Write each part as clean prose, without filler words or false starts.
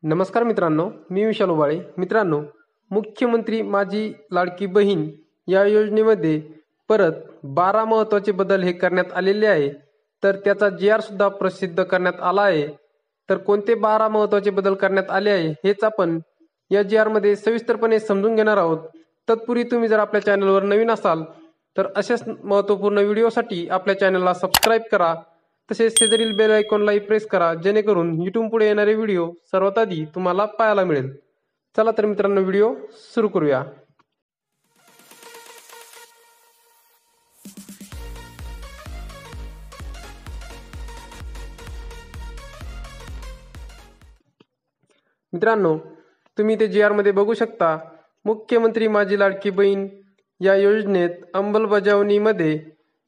नमस्कार मित्रांनो, मी विशाल उबाळे. मित्रांनो, मुख्यमंत्री माझी लाडकी बहीण या योजनेमध्ये परत 12 महत्त्वाचे बदल हे करण्यात आलेले आहे. तर त्याचा जी.आर सुद्धा प्रसिद्ध करण्यात आला आहे. तर कोणते 12 महत्त्वाचे बदल करण्यात आले आहे हेच आपण या जी.आरमध्ये सविस्तरपणे समजून घेणार आहोत. तत्पूर्वी तुम्ही जर आपल्या चॅनलवर नवीन असाल तर अशाच महत्त्वपूर्ण व्हिडिओसाठी आपल्या चॅनलला सबस्क्राईब करा. तसेच शेजारील बेल आयकॉनलाही प्रेस करा, जेणेकरून YouTube पुढे येणारे व्हिडिओ सर्वात आधी तुम्हाला पाहायला मिळेल. चला तर मित्रांनो, व्हिडिओ सुरू करूया. मित्रांनो, तुम्ही ते जी.आर मध्ये बघू शकता. मुख्यमंत्री माझी लाडकी बहीण या योजनेत अंमलबजावणीमध्ये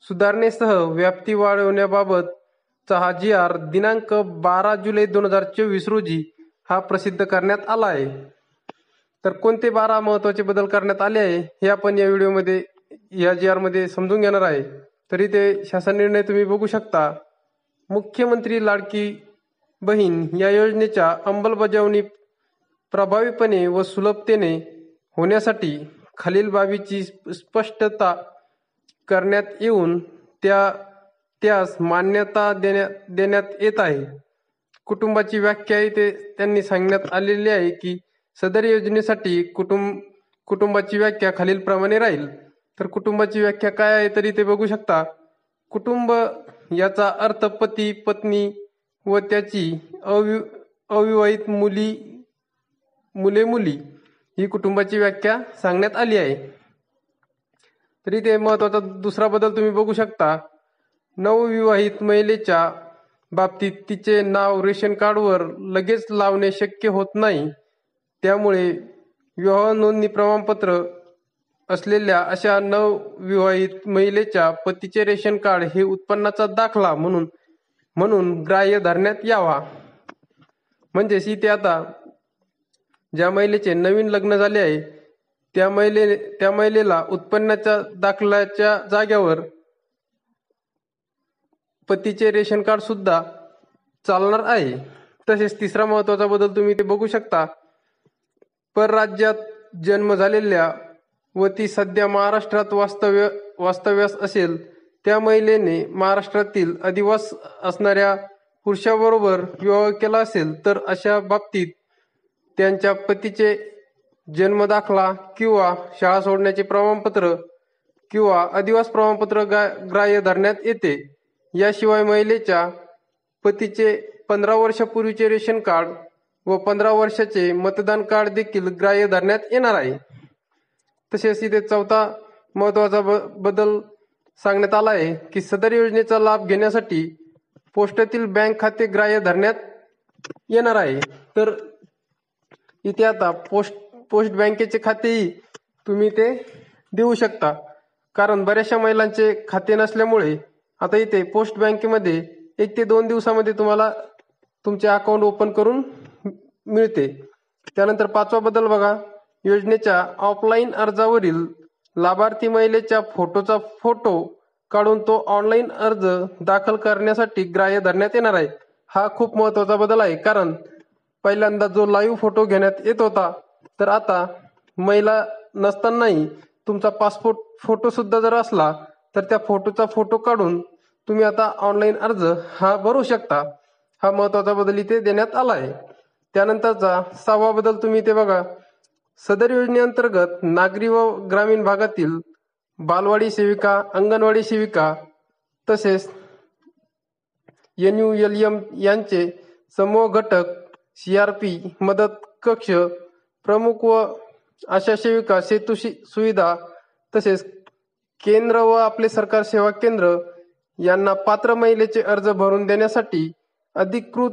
सुधारणेसह व्याप्ती वाढवण्याबाबतचा हा जी.आर दिनांक 12 जुलै 2024 रोजी हा प्रसिद्ध करण्यात आला आहे. तर कोणते 12 महत्त्वाचे बदल करण्यात आले आहे हे आपण या व्हिडिओमध्ये या जी.आर मध्ये समजून घेणार आहे. तरी ते शासन निर्णय तुम्ही बघू शकता. मुख्यमंत्री लाडकी बहीण या योजनेच्या अंमलबजावणी प्रभावीपणे व सुलभतेने होण्यासाठी खालील बाबीची स्पष्टता करण्यात येऊन त्यास मान्यता देण्यात येत आहे. कुटुंबाची व्याख्या इथे त्यांनी सांगण्यात आलेली आहे की सदर योजनेसाठी कुटुंबाची व्याख्या खालीलप्रमाणे राहील. तर कुटुंबाची व्याख्या काय आहे तरी ते बघू शकता. कुटुंब याचा अर्थ पती, पत्नी व त्याची अविवाहित मुले ही कुटुंबाची व्याख्या सांगण्यात आली आहे. तरी ते महत्त्वाचा दुसरा बदल तुम्ही बघू शकता. नवविवाहित महिलेच्या बाबतीत तिचे नाव रेशन कार्डवर लगेच लावणे शक्य होत नाही. त्यामुळे विवाह नोंदणी प्रमाणपत्र असलेल्या अशा नवविवाहित महिलेच्या पतीचे रेशन कार्ड हे उत्पन्नाचा दाखला म्हणून ग्राह्य धरण्यात यावा. म्हणजेच इथे आता ज्या महिलेचे नवीन लग्न झाले आहे त्या महिलेला उत्पन्नाच्या दाखल्याच्या जाग्यावर पतीचे रेशन कार्ड सुद्धा चालणार आहे. तसेच तिसरा महत्त्वाचा बदल तुम्ही ते बघू शकता. परराज्यात जन्म झालेल्या व ती सध्या महाराष्ट्रात वास्तव्यास असेल त्या महिलेने महाराष्ट्रातील अधिवास असणाऱ्या पुरुषाबरोबर विवाह केला असेल तर अशा बाबतीत त्यांच्या पतीचे जन्म दाखला किंवा शाळा सोडण्याचे प्रमाणपत्र किंवा अधिवास प्रमाणपत्र ग्राह्य धरण्यात येते. याशिवाय महिलेच्या पतीचे 15 वर्षापूर्वीचे रेशन कार्ड व 15 वर्षाचे मतदान कार्ड देखील ग्राह्य धरण्यात येणार आहे. तसेच इथे चौथा महत्त्वाचा बदल सांगण्यात आला आहे की सदर योजनेचा लाभ घेण्यासाठी पोस्टातील बँक खाते ग्राह्य धरण्यात येणार आहे. तर इथे आता पोस्ट बँकेचे खातेही तुम्ही ते देऊ शकता. कारण बऱ्याचशा महिलांचे खाते नसल्यामुळे आता इथे पोस्ट बँकेमध्ये 1 ते 2 दिवसामध्ये तुम्हाला तुमचे अकाउंट ओपन करून मिळते. त्यानंतर पाचवा बदल बघा. योजनेच्या ऑफलाईन अर्जावरील लाभार्थी महिलेच्या फोटोचा फोटो काढून तो ऑनलाईन अर्ज दाखल करण्यासाठी ग्राह्य धरण्यात येणार आहे. हा खूप महत्त्वाचा बदल आहे. कारण पहिल्यांदा जो लाईव्ह फोटो घेण्यात येत होता तर आता महिला नसतानाही तुमचा पासपोर्ट फोटो सुद्धा जर असला तर त्या फोटोचा फोटो काढून तुम्ही आता ऑनलाईन अर्ज हा भरू शकता. हा महत्त्वाचा बदल इथे देण्यात आला आहे. त्यानंतरचा 6वा बदल तुम्ही इथे बघा. सदर योजनेअंतर्गत नागरी व ग्रामीण भागातील बालवाडी सेविका, अंगणवाडी सेविका तसेच NULM यांचे समूह घटक, CRP मदत कक्ष प्रमुख व आशा सेविका, सेतू सुविधा तसेच केंद्र व आपले सरकार सेवा केंद्र यांना पात्र महिलेचे अर्ज भरून देण्यासाठी अधिकृत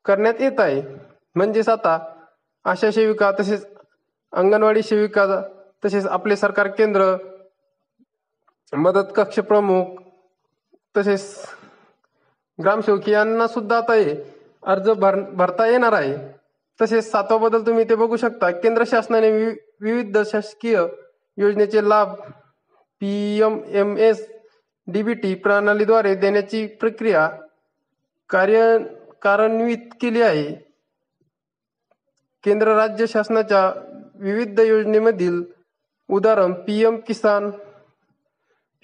करण्यात येत आहे. म्हणजेच आता आशा सेविका तसेच अंगणवाडी सेविका तसेच आपले सरकार केंद्र, मदत कक्ष प्रमुख तसेच ग्रामसेवक यांना सुद्धा आता हे अर्ज भरता येणार आहे. तसेच 7वा बदल तुम्ही ते बघू शकता. केंद्र शासनाने विविध शासकीय योजनेचे लाभ PMS DBT प्रणालीद्वारे देण्याची प्रक्रिया कार्यान्वित केली आहे. केंद्र राज्य शासनाच्या विविध योजनेमधील उदाहरण PM किसान,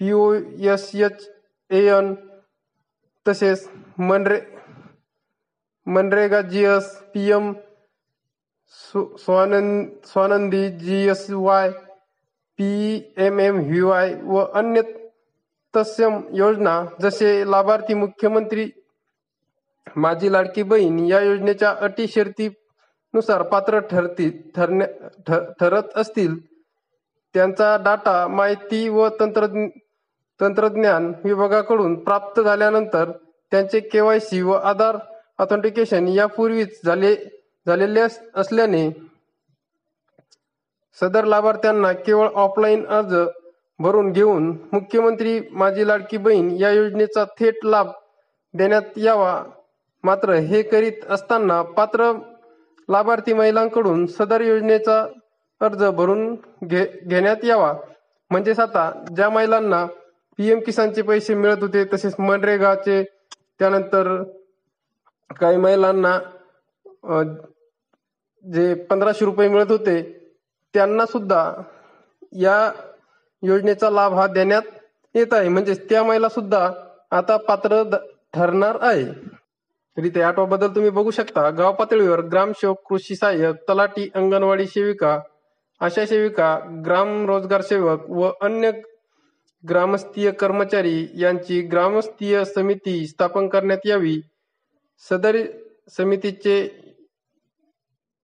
POSHAN, तसेच MNREGA GS, PM Swanandi GSY, PMMVY व अन्य तत्सम योजना जसे लाभार्थी मुख्यमंत्री माझी लाडकी बहीण या योजनेच्या अटी शर्तीनुसार पात्र ठरत असतील त्यांचा डाटा माहिती व तंत्रज्ञान विभागाकडून प्राप्त झाल्यानंतर त्यांचे KYC व आधार ऑथेंटिकेशन यापूर्वीच झालेले असल्याने सदर लाभार्थ्यांना केवळ ऑफलाईन अर्ज भरून घेऊन मुख्यमंत्री माझी लाडकी बहीण या योजनेचा थेट लाभ देण्यात यावा. मात्र हे करीत असताना पात्र लाभार्थी महिलांकडून सदर योजनेचा अर्ज भरून घेण्यात यावा. म्हणजेच आता ज्या महिलांना PM किसानचे पैसे मिळत होते, तसेच मनरेगाचे, त्यानंतर काही महिलांना जे 1500 रुपये मिळत होते त्यांना सुद्धा या योजनेचा लाभ हा देण्यात येत आहे. म्हणजेच त्या महिला सुद्धा आता पात्र ठरणार आहे. तरी ते 8वा बदल तुम्ही बघू शकता. गाव पातळीवर ग्रामसेवक, कृषी सहाय्यक, तलाठी, अंगणवाडी सेविका, आशा सेविका, ग्राम रोजगार सेवक व अन्य ग्रामस्थीय कर्मचारी यांची ग्रामस्थीय समिती स्थापन करण्यात यावी. सदर समितीचे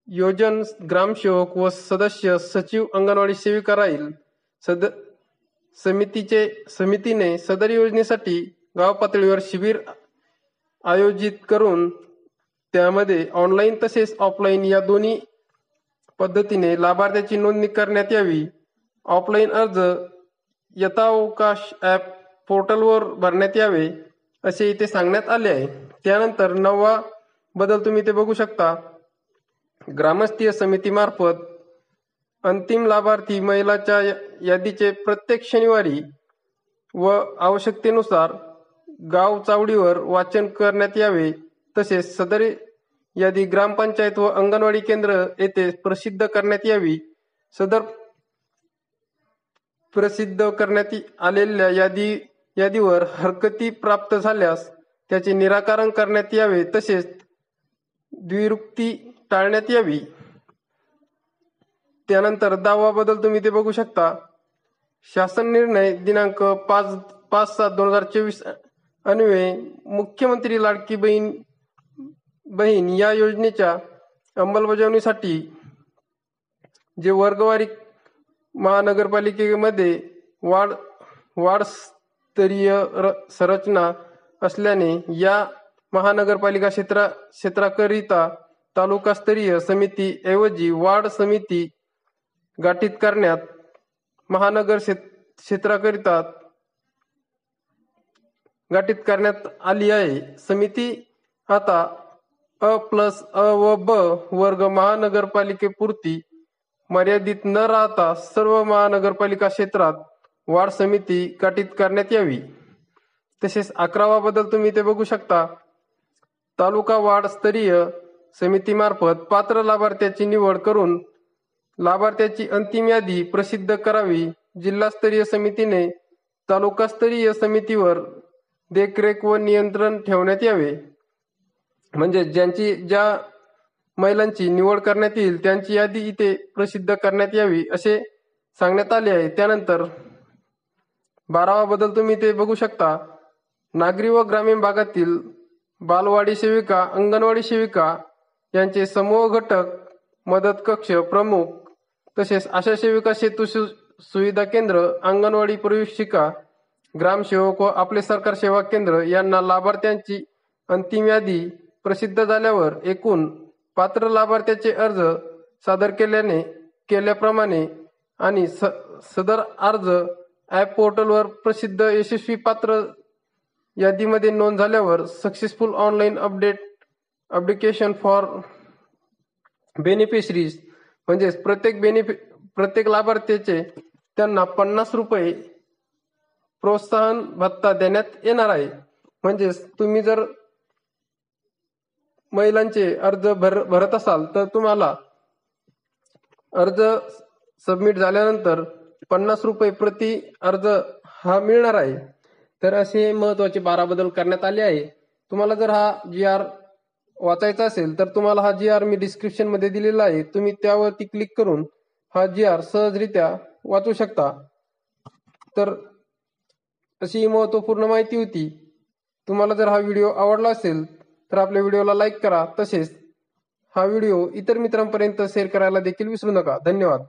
योजन ग्रामसेवक व सदस्य सचिव अंगणवाडी सेविका राहील. समितीने सदर योजनेसाठी गाव पातळीवर शिबिर आयोजित करून त्यामध्ये ऑनलाईन तसेच ऑफलाईन या दोन्ही पद्धतीने लाभार्थ्याची नोंदणी करण्यात यावी. ऑफलाईन अर्ज यथावकाश ॲप पोर्टलवर भरण्यात यावे असे इथे सांगण्यात आले आहे. त्यानंतर 9वा बदल तुम्ही ते बघू शकता. ग्रामस्थीय समितीमार्फत अंतिम लाभार्थी महिलाच्या यादीचे प्रत्येक शनिवारी व आवश्यकतेनुसार गाव चावडीवर वाचन करण्यात यावे. तसेच सदर यादी ग्रामपंचायत व अंगणवाडी केंद्र येथे प्रसिद्ध करण्यात यावी. सदर प्रसिद्ध करण्यात आलेल्या यादीवर हरकती प्राप्त झाल्यास त्याचे निराकरण करण्यात यावे. तसेच द्विरुक्ती टाळण्यात यावी. त्यानंतर 10वा बदल तुम्ही ते बघू शकता. शासन निर्णय दिनांक 5/7/2024 अन्वये मुख्यमंत्री लाडकी बहीण या योजनेच्या अंमलबजावणीसाठी जे वर्गवारी महानगरपालिकेमध्ये वाढस्तरीय संरचना असल्याने या महानगरपालिका क्षेत्राकरिता तालुकास्तरीय समिती ऐवजी वार्ड समिती गठीत करण्यात महानगर क्षेत्राकरिता गठीत करण्यात आली आहे. समिती आता अ व ब वर्ग महानगरपालिकेपुरती मर्यादित न राहता सर्व महानगरपालिका क्षेत्रात वार्ड समिती गठीत करण्यात यावी. तसेच 11वा बदल तुम्ही ते बघू शकता. तालुका वार्ड स्तरीय समितीमार्फत पात्र लाभार्थ्याची निवड करून लाभार्थ्याची अंतिम यादी प्रसिद्ध करावी. जिल्हास्तरीय समितीने तालुकास्तरीय समितीवर देखरेख व नियंत्रण ठेवण्यात यावे. म्हणजे ज्या महिलांची निवड करण्यात येईल त्यांची यादी इथे प्रसिद्ध करण्यात यावी असे सांगण्यात आले आहे. त्यानंतर 12वा बदल तुम्ही ते बघू शकता. नागरी व ग्रामीण भागातील बालवाडी सेविका, अंगणवाडी सेविका यांचे समूह घटक, मदत कक्ष प्रमुख, तसेच आशा सेविका, सेतू सुविधा केंद्र, अंगणवाडी प्रवेशिका, ग्रामसेवक व आपले सरकार सेवा केंद्र यांना लाभार्थ्यांची अंतिम यादी प्रसिद्ध झाल्यावर एकूण पात्र लाभार्थ्याचे अर्ज सादर केल्याप्रमाणे आणि सदर अर्ज ॲप पोर्टलवर प्रसिद्ध यशस्वी पात्र यादीमध्ये नोंद झाल्यावर successful online application for beneficiaries म्हणजेच प्रत्येक लाभार्थ्याचे त्यांना 50 रुपये प्रोत्साहन भत्ता देण्यात येणार आहे. म्हणजेच तुम्ही जर महिलांचे अर्ज भरत असाल तर तुम्हाला अर्ज सबमिट झाल्यानंतर 50 रुपये प्रति अर्ज हा मिळणार आहे. तर असे महत्त्वाचे 12 बदल करण्यात आले आहे. तुम्हाला जर हा GR वाचायचा असेल तर तुम्हाला हा GR मी डिस्क्रिप्शन मध्ये दिलेला आहे. तुम्ही त्यावरती क्लिक करून हा GR सहजरित्या वाचू शकता. तर अशी महत्त्वपूर्ण माहिती होती. तुम्हाला जर हा व्हिडिओ आवडला असेल तर आपल्या व्हिडिओला लाईक करा. तसेच हा व्हिडिओ इतर मित्रांपर्यंत शेअर करायला देखील विसरू नका. धन्यवाद.